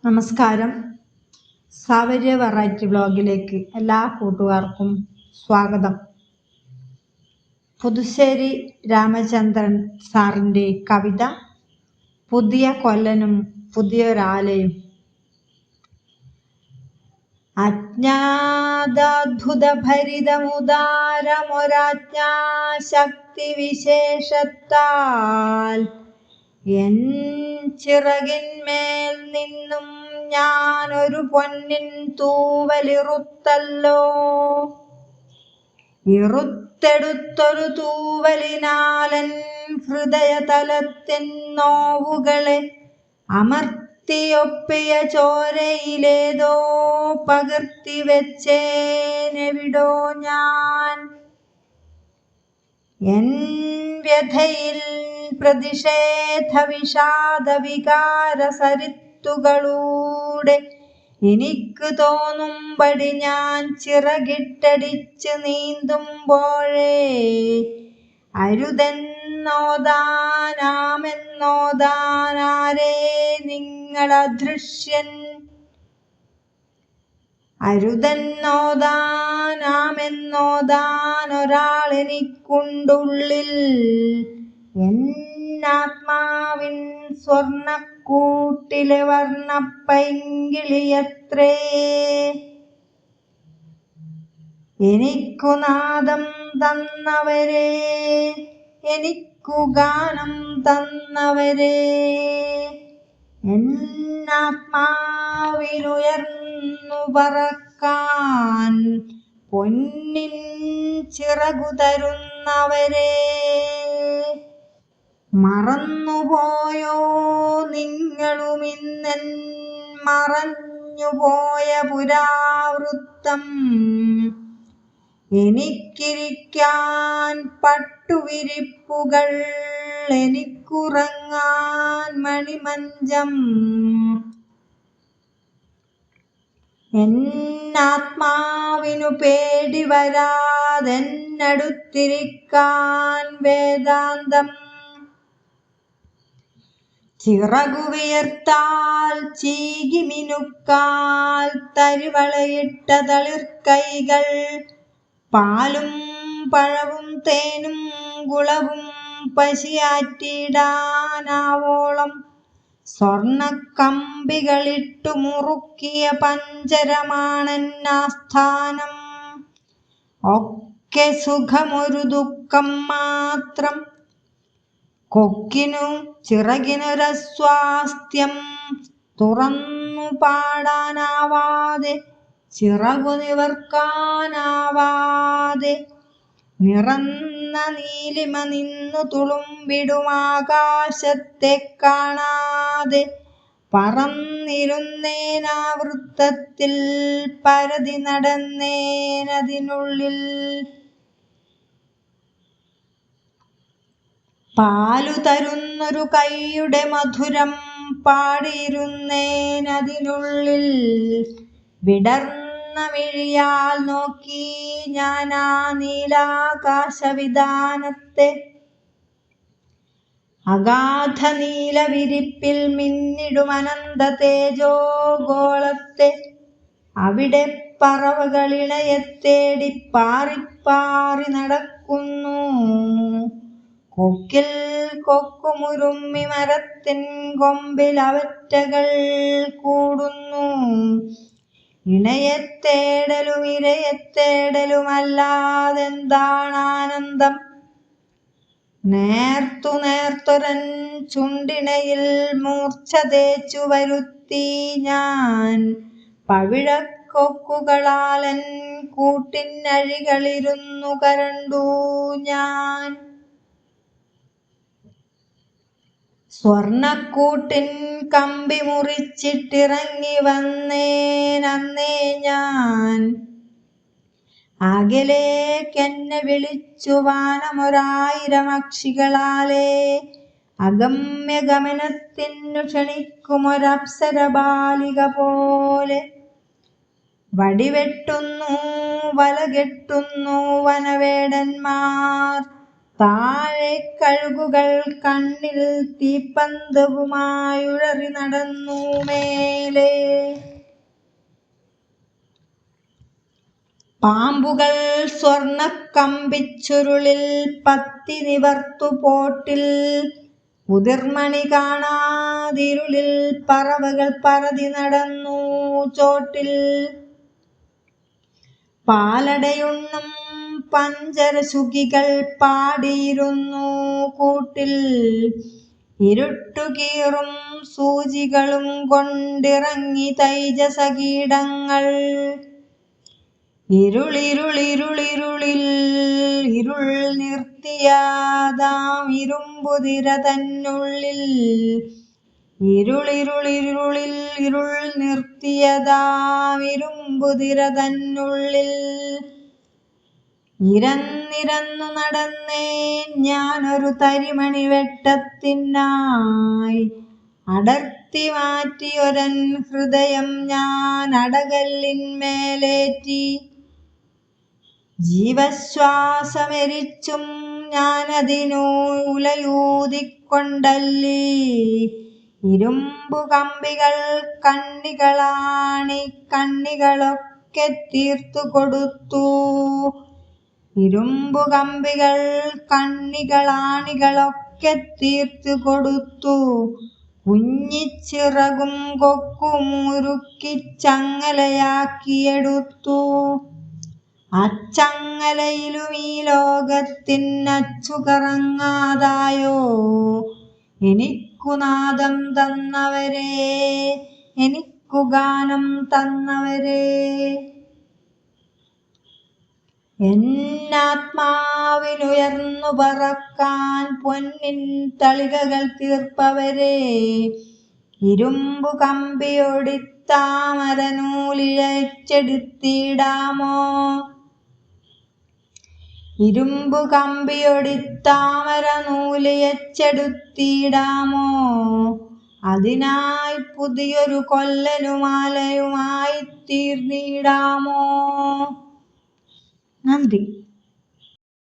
നമസ്കാരം. സാവര്യ വെറൈറ്റി ബ്ലോഗിലേക്ക് എല്ലാ കൂട്ടുകാർക്കും സ്വാഗതം. പുതുശ്ശേരി രാമചന്ദ്രൻ സാറിൻ്റെ കവിത പുതിയ കൊല്ലനും പുതിയൊരാലയും. അജ്ഞാതാദ്ഭുതഭരിതമുദാരമൊരാജ്ഞാശക്തി വിശേഷത്താൽ എൻ ചിറകിന്മേൽ നിന്നും ഞാനൊരു പൊന്നിൻ തൂവലിറുത്തല്ലോ. ഇറുത്തെടുത്തൊരു തൂവലിനാലൻ ഹൃദയതലത്തിൻ നോവുകളെ അമർത്തിയൊപ്പിയ ചോരയിലേതോ പകർത്തി വെച്ചേനെവിടോ ഞാൻ. എൻ വ്യഥയിൽ പ്രതിഷേധ വിഷാദ വികാര സരിത്തുകളൂടെ എനിക്ക് തോന്നുമ്പടി ഞാൻ ചിറകിട്ടടിച്ച് നീന്തുമ്പോഴേ അരുതെന്നോദാനാമെന്നോദാനാരേ നിങ്ങളദൃശ്യൻ. അരുതെന്നോദാനാമെന്നോദാനൊരാളെനിക്കുണ്ടുള്ളിൽ എന്നാത്മാവിൻ സ്വർണ്ണക്കൂട്ടിലെ വർണ്ണപ്പൈങ്കിളിയത്രേ. എനിക്കു നാദം തന്നവരേ, എനിക്കു ഗാനം തന്നവരേ, എന്നാത്മാവിനുയർന്നു പറക്കാൻ പൊന്നിൻ ചിറകു തരുന്നവരേ. മറന്നുപോയോ നിങ്ങളുമിന്നെൻ മറഞ്ഞുപോയ പുരാവൃത്തം? എനിക്കിരിക്കാൻ പട്ടുവിരിപ്പുകൾ, എനിക്കുറങ്ങാൻ മണിമഞ്ചം. എന്നാത്മാവിനു പേടി വരാതെന്നടുത്തിരിക്കാൻ വേദാന്തം. ചിറകുവിയർത്താൽ ചീകിമിനുക്കാൽ തരിവളയിട്ട തളിർക്കൈകൾ പാലും പഴവും തേനും കുളവും പശിയാറ്റിയിടാനാവോളം സ്വർണ്ണക്കമ്പികളിട്ടു മുറുക്കിയ പഞ്ചരമാണെന്നാസ്ഥാനം. ഒക്കെ സുഖമൊരു ദുഃഖം മാത്രം. കൊക്കിനു ചിറകിനൊരസ്വാസ്ഥ്യം, തുറന്നു പാടാനാവാതെ ചിറകു നിവർക്കാനാവാതെ. നിറന്ന നീലിമ നിന്നു തുളുമ്പിടുമാകാശത്തെ കാണാതെ പറന്നിരുന്നേനാ വൃത്തത്തിൽ, പരതി നടന്നേനതിനുള്ളിൽ. പാലു തരുന്നൊരു കൈയുടെ മധുരം പാടിയിരുന്നേനതിനുള്ളിൽ. വിടർന്ന മിഴിയാൽ നോക്കി ഞാനാ നീലാകാശവിതാനത്തെ. അഗാധ നീലവിരിപ്പിൽ മിന്നിടും അനന്ത തേജോഗോളത്തെ. അവിടെ പറവകളിണയെ തേടി പാറിപ്പാറി നടക്കുന്നു. കൊക്കിൽ കൊക്കുമുരുമ്മി മരത്തിൻ കൊമ്പിൽ അവറ്റകൾ കൂടുന്നു. ഇണയെത്തേടലും ഇരയെത്തേടലുമല്ലാതെന്താണാനന്ദം? നേർത്തു നേർത്തൊരൻ ചുണ്ടിണയിൽ മൂർച്ഛ തേച്ചു വരുത്തി ഞാൻ. പവിഴക്കൊക്കുകളാലൻ കൂട്ടിനഴികളിരുന്നു കരണ്ടു ഞാൻ. സ്വർണ്ണക്കൂട്ടിൻ കമ്പി മുറിച്ചിട്ടിറങ്ങി വന്നേനന്നേ ഞാൻ. അകലേക്കെന്നെ വിളിച്ചു വാനമൊരായിരം അക്ഷികളാലേ. അഗമ്യഗമനത്തിനു ക്ഷണിക്കുമൊരപ്സരബാലിക പോലെ. വടിവെട്ടുന്നു വലകെട്ടുന്നു വനവേടന്മാർ, താഴെ കഴുകുകൾ കണ്ണിൽ തീപ്പന്തവുമായുഴറി നടന്നു മേലെ. പാമ്പുകൾ സ്വർണ്ണക്കമ്പിച്ചുരുളിൽ പത്തി നിവർത്തുപോട്ടിൽ. ഉതിർമണി കാണാതിരുളിൽ പറവകൾ പറതി നടന്നു ചോട്ടിൽ. പാലടയുണ്ണും പഞ്ചരശുകികൾ പാടിയിരുന്നു കൂട്ടിൽ. ഇരുട്ടുകീറും സൂചികളും കൊണ്ടിറങ്ങി തൈജസകീടങ്ങൾ. ഇരുളിരുളിരുളിരുളിൽ ഇരുൾ നിർത്തിയതാം ഇരുമ്പുതിര തന്നുള്ളിൽ. ഇരുളിരുളിരുളിൽ ഇരുൾ നിർത്തിയതാം ഇരുമ്പുതിര തന്നുള്ളിൽ. ഇരന്നിരന്നു നടന്നേൻ ഞാനൊരു തരിമണി വെട്ടത്തിനായി. അടർത്തി മാറ്റിയൊരൻ ഹൃദയം ഞാൻ അടകല്ലിന്മേലേറ്റി. ജീവശ്വാസമെരിച്ചും ഞാനതിനു ഉലയൂതിക്കൊണ്ടല്ലി. ഇരുമ്പു കമ്പികൾ കണ്ണികളാണി കണ്ണികളൊക്കെ തീർത്തു കൊടുത്തു. ഇരുമ്പു കമ്പികൾ കണ്ണികളാണികളൊക്കെ തീർത്തു കൊടുത്തു. കുഞ്ഞിച്ചിറകും കൊക്കുമുറുക്കി ചങ്ങലയാക്കിയെടുത്തു. അച്ചങ്ങലയിലും ഈ ലോകത്തിനച്ചു കറങ്ങാതായോ. എനിക്കു നാദം തന്നവരേ, എനിക്കു ഗാനം തന്നവരേ. എന്നാത്മാവിനുയർന്നു പറക്കാൻ പൊന്നിൻ തളികകൾ തീർപ്പവരേ. ഇരുമ്പു കമ്പിയൊടിത്താമരനൂലിഴച്ചെടുത്തിടാമോ. ഇരുമ്പു കമ്പിയൊടിത്താമരനൂലിഴച്ചെടുത്തിടാമോ. അതിനായി പുതിയൊരു കൊല്ലനുമാലയുമായി തീർന്നിടാമോ. നന്ദി.